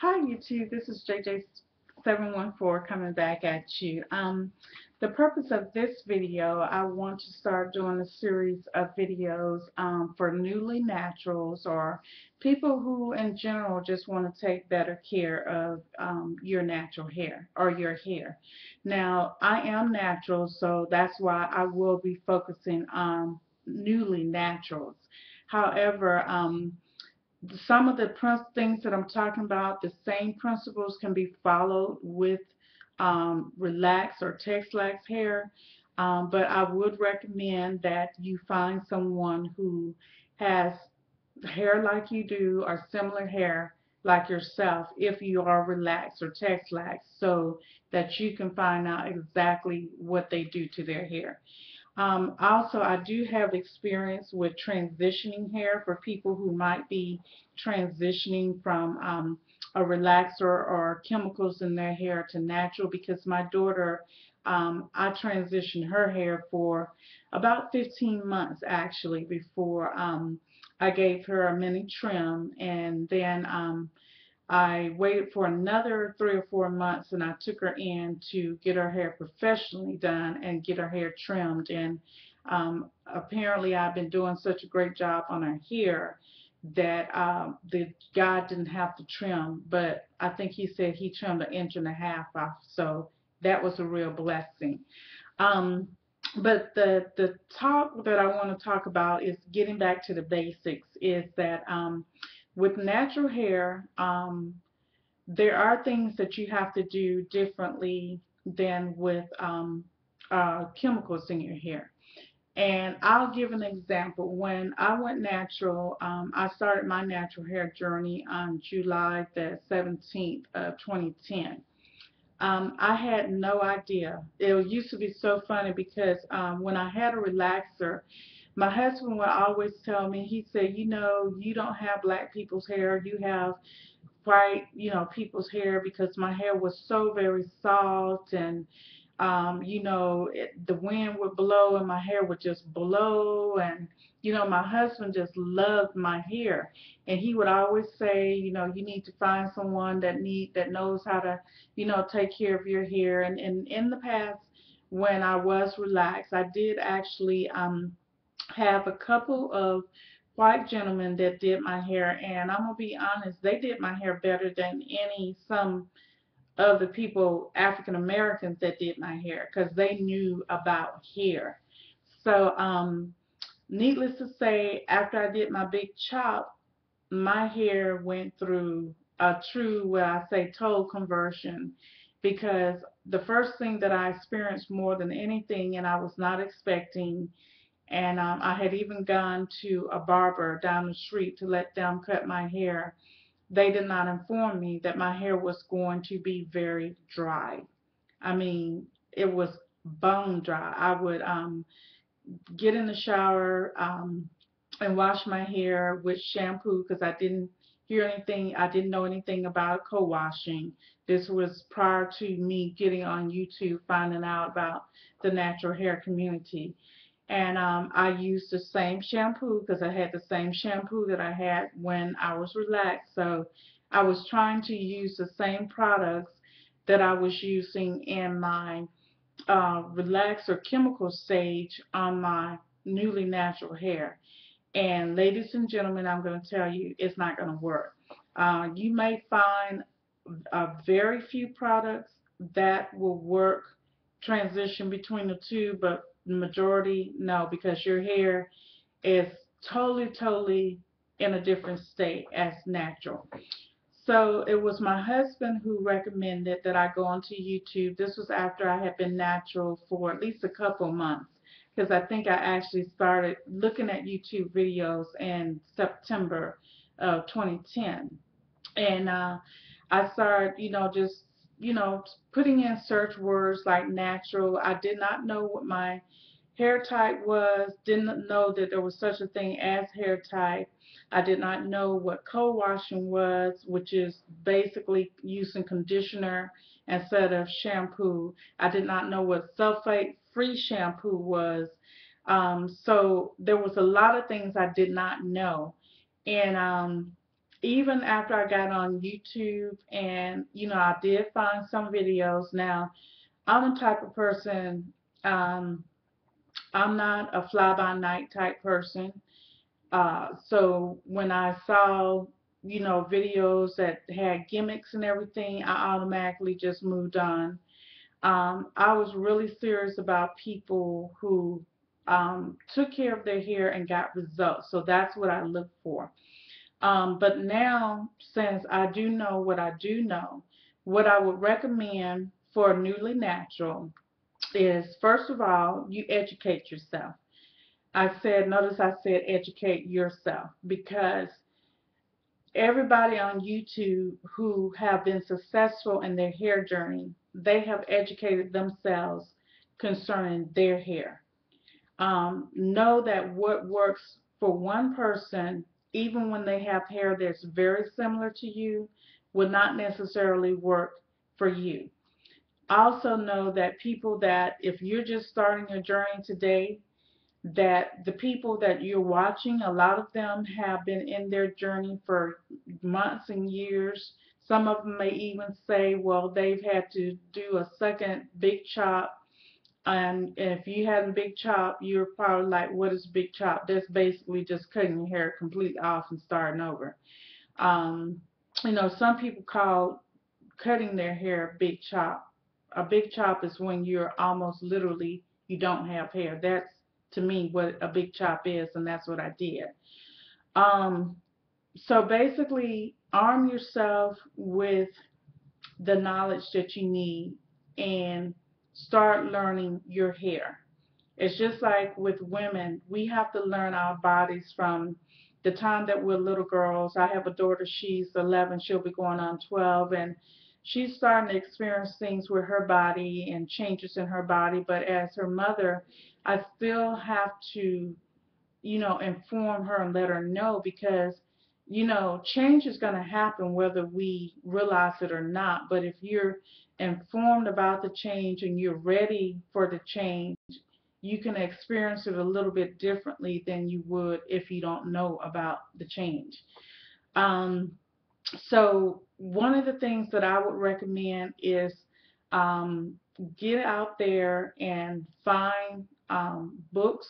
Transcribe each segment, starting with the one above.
Hi YouTube, this is JJ714 coming back at you. The purpose of this video, I want to start doing a series of videos for newly naturals or people who in general just want to take better care of your natural hair or your hair. Now, I am natural, so that's why I will be focusing on newly naturals. However, some of the things that I'm talking about, the same principles can be followed with relaxed or texlax hair, but I would recommend that you find someone who has hair like you do or similar hair like yourself if you are relaxed or texlax so that you can find out exactly what they do to their hair. Also, I do have experience with transitioning hair for people who might be transitioning from a relaxer or chemicals in their hair to natural because my daughter, I transitioned her hair for about 15 months actually before I gave her a mini trim, and then I waited for another 3 or 4 months and I took her in to get her hair professionally done and get her hair trimmed. And apparently I've been doing such a great job on her hair that the guy didn't have to trim, but I think he said he trimmed 1.5 inches off. So that was a real blessing. Um, but the talk that I want to talk about is getting back to the basics. Is that with natural hair, there are things that you have to do differently than with chemicals in your hair. And I'll give an example. When I went natural, I started my natural hair journey on July the 17th of 2010. I had no idea. It used to be so funny because when I had a relaxer, my husband would always tell me, he said, you don't have black people's hair, you have white, people's hair because my hair was so very soft and the wind would blow and my hair would just blow, and my husband just loved my hair, and he would always say, you need to find someone that knows how to, take care of your hair. And in the past, when I was relaxed, I did actually have a couple of white gentlemen that did my hair, and I'm gonna be honest, they did my hair better than some of the people, African Americans, that did my hair because they knew about hair. So, needless to say, after I did my big chop, my hair went through a true, what I say, total conversion, because the first thing that I experienced more than anything, and I was not expecting, and I had even gone to a barber down the street to let them cut my hair. They did not inform me that my hair was going to be very dry. I mean, it was bone dry. I would get in the shower and wash my hair with shampoo because I didn't hear anything. I didn't know anything about co-washing. This was prior to me getting on YouTube, finding out about the natural hair community. And I used the same shampoo because I had the same shampoo that I had when I was relaxed. So I was trying to use the same products that I was using in my relax or chemical stage on my newly natural hair. And ladies and gentlemen, I'm going to tell you, it's not going to work. You may find very few products that will work, transition between the two, but the majority, no, because your hair is totally in a different state as natural. So it was my husband who recommended that I go onto YouTube. This was after I had been natural for at least a couple months, because I think I actually started looking at YouTube videos in September of 2010. And I started, just, putting in search words like natural. I did not know what my hair type was, didn't know that there was such a thing as hair type. I did not know what co-washing was, which is basically using conditioner instead of shampoo. I did not know what sulfate-free shampoo was. So there was a lot of things I did not know. And even after I got on YouTube and, I did find some videos. Now, I'm the type of person, um, I'm not a fly-by-night type person. So when I saw, videos that had gimmicks and everything, I automatically just moved on. I was really serious about people who took care of their hair and got results. So that's what I look for. But now, since I do know what I do know, what I would recommend for newly natural is, first of all, you educate yourself. Notice I said educate yourself, because everybody on YouTube who have been successful in their hair journey, they have educated themselves concerning their hair. Know that what works for one person, even when they have hair that's very similar to you, will not necessarily work for you. Also know that people that, if you're just starting your journey today, that the people that you're watching, a lot of them have been in their journey for months and years. Some of them may even say, well, they've had to do a second big chop. And if you hadn't big chop, you're probably like, what is big chop? That's basically just cutting your hair completely off and starting over. Um, some people call cutting their hair big chop. A big chop is when you're almost literally, you don't have hair. That's, to me, what a big chop is, and that's what I did. Um, so basically, arm yourself with the knowledge that you need and start learning your hair. It's just like with women, we have to learn our bodies from the time that we're little girls. I have a daughter, she's 11, she'll be going on 12, and she's starting to experience things with her body and changes in her body. But as her mother, I still have to, inform her and let her know, because, change is going to happen whether we realize it or not. But if you're informed about the change and you're ready for the change, you can experience it a little bit differently than you would if you don't know about the change. Um, so one of the things that I would recommend is, um, get out there and find books.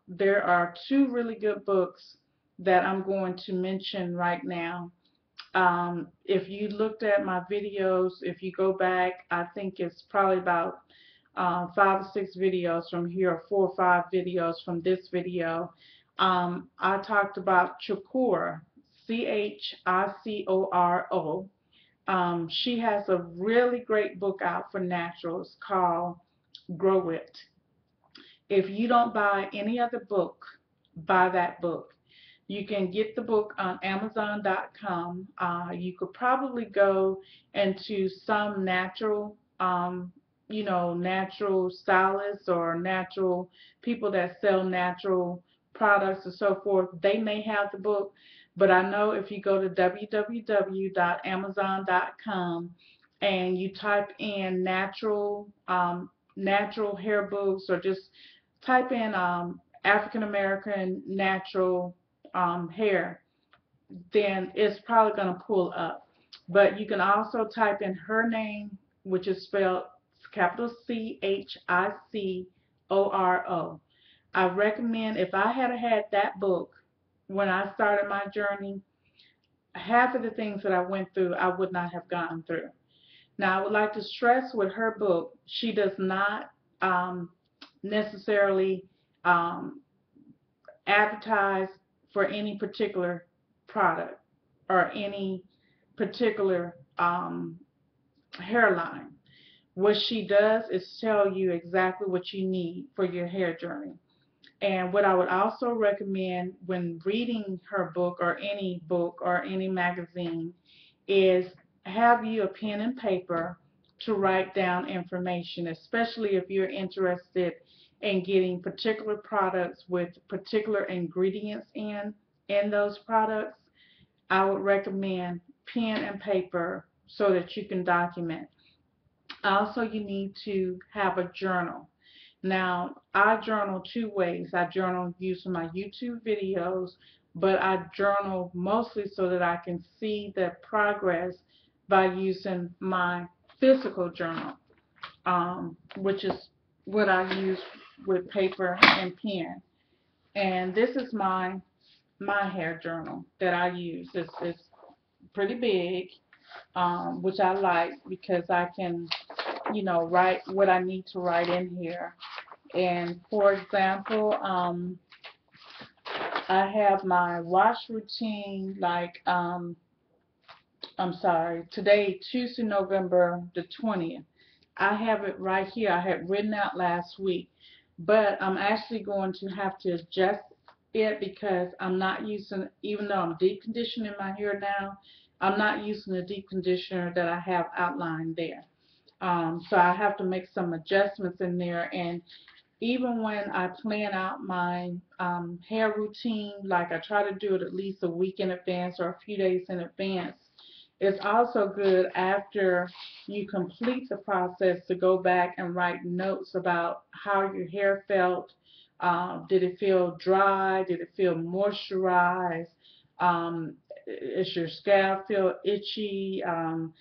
There are two really good books that I'm going to mention right now. If you looked at my videos, if you go back, I think it's probably about 5 or 6 videos from here, or 4 or 5 videos from this video. I talked about Chicoro, Chicoro. She has a really great book out for naturals called Grow It. If you don't buy any other book, buy that book. You can get the book on Amazon.com. You could probably go into some natural, natural stylists or natural people that sell natural products and so forth. They may have the book, but I know if you go to www.amazon.com and you type in natural hair books, or just type in African American natural hair, then it's probably going to pull up. But you can also type in her name, which is spelled capital Chicoro. I recommend, if I had had that book when I started my journey, half of the things that I went through, I would not have gone through. Now, I would like to stress with her book, she does not necessarily um, advertise for any particular product or any particular hairline. What she does is tell you exactly what you need for your hair journey. And what I would also recommend when reading her book or any magazine is have you a pen and paper to write down information, especially if you're interested in getting particular products with particular ingredients in those products. I would recommend pen and paper so that you can document. Also, you need to have a journal. Now, I journal 2 ways. I journal using my YouTube videos, but I journal mostly so that I can see the progress by using my physical journal, which is what I use with paper and pen. And this is my hair journal that I use. It's pretty big, which I like because I can, write what I need to write in here. And for example, I have my wash routine, like, I'm sorry, today, Tuesday, November the 20th. I have it right here. I had written out last week, but I'm actually going to have to adjust it because I'm not using, even though I'm deep conditioning my hair now, I'm not using the deep conditioner that I have outlined there. So I have to make some adjustments in there, and even when I plan out my hair routine, like I try to do it at least a week in advance or a few days in advance, it's also good after you complete the process to go back and write notes about how your hair felt. Did it feel dry? Did it feel moisturized? Is your scalp feel itchy? And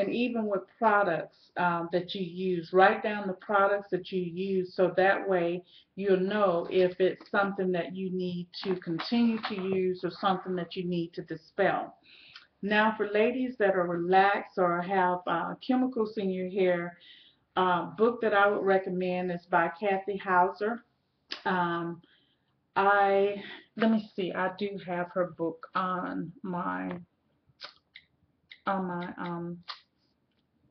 even with products that you use, write down the products that you use so that way you'll know if it's something that you need to continue to use or something that you need to dispel. Now, for ladies that are relaxed or have chemicals in your hair, book that I would recommend is by Kathy Hauser. Um, I Let me see. I do have her book on my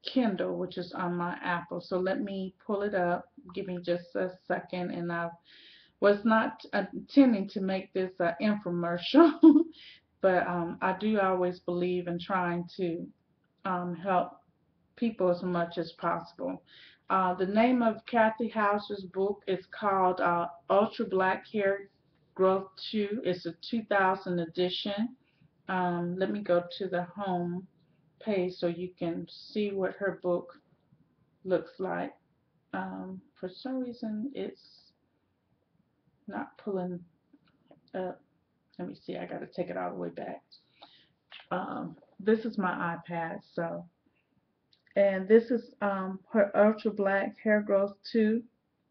Kindle, which is on my Apple. So let me pull it up. Give me just a second, and I was not intending to make this an infomercial, but I do always believe in trying to help people as much as possible. The name of Kathy Houser's book is called Ultra Black Hair Growth 2. It's a 2000 edition. Let me go to the home page so you can see what her book looks like. For some reason, it's not pulling up. Let me see. I got to take it all the way back. This is my iPad, so. And this is her Ultra Black Hair Growth 2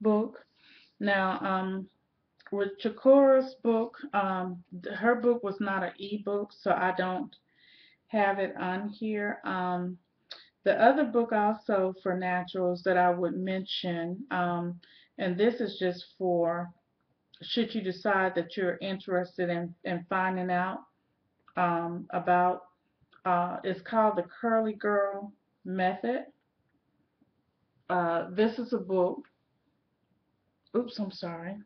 book. Now, with Chikora's book, her book was not an e-book, so I don't have it on here. The other book also for naturals that I would mention, and this is just for should you decide that you're interested in finding out about, it's called The Curly Girl Method. This is a book. Oops, I'm sorry.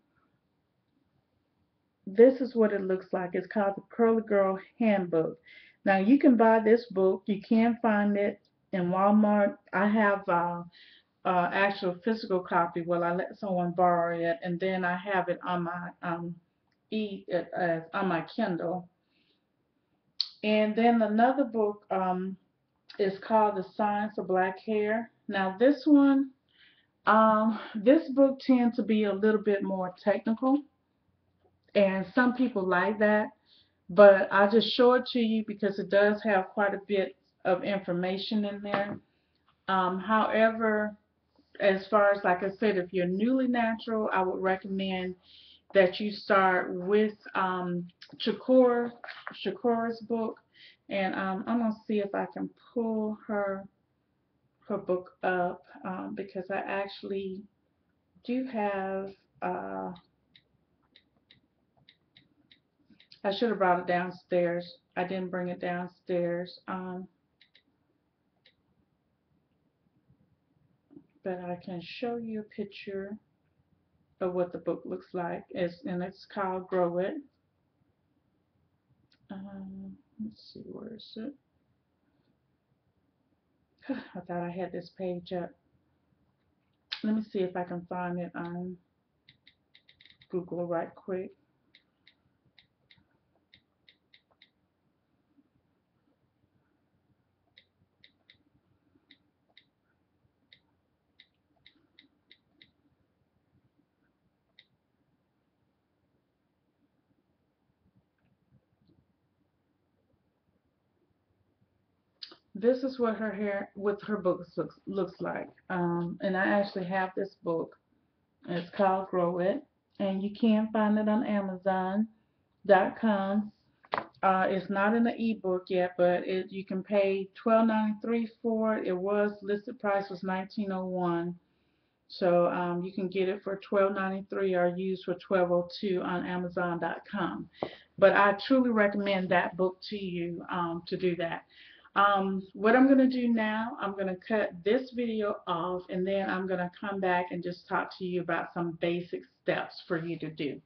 This is what it looks like. It's called the Curly Girl Handbook. Now you can buy this book. You can find it in Walmart. I have actual physical copy. Well, I let someone borrow it, and then I have it on my on my Kindle. And then another book is called The Science of Black Hair. Now this book tends to be a little bit more technical, and some people like that. But I'll just show it to you because it does have quite a bit of information in there. However, as far as, like I said, if you're newly natural, I would recommend that you start with Chikora's book. And I'm going to see if I can pull her book up because I actually do have, I should have brought it downstairs. I didn't bring it downstairs. But I can show you a picture of what the book looks like. And it's called Grow It. Let's see, where is it? I thought I had this page up. Let me see if I can find it on Google right quick. This is what her hair with her books looks like. And I actually have this book. It's called Grow It, and you can find it on Amazon.com. It's not in the ebook yet, but you can pay $12.93 for it. It was listed price was $19.01. So you can get it for $12.93 or use for $12.02 on Amazon.com. But I truly recommend that book to you to do that. What I'm going to do now, I'm going to cut this video off, and then I'm going to come back and just talk to you about some basic steps for you to do.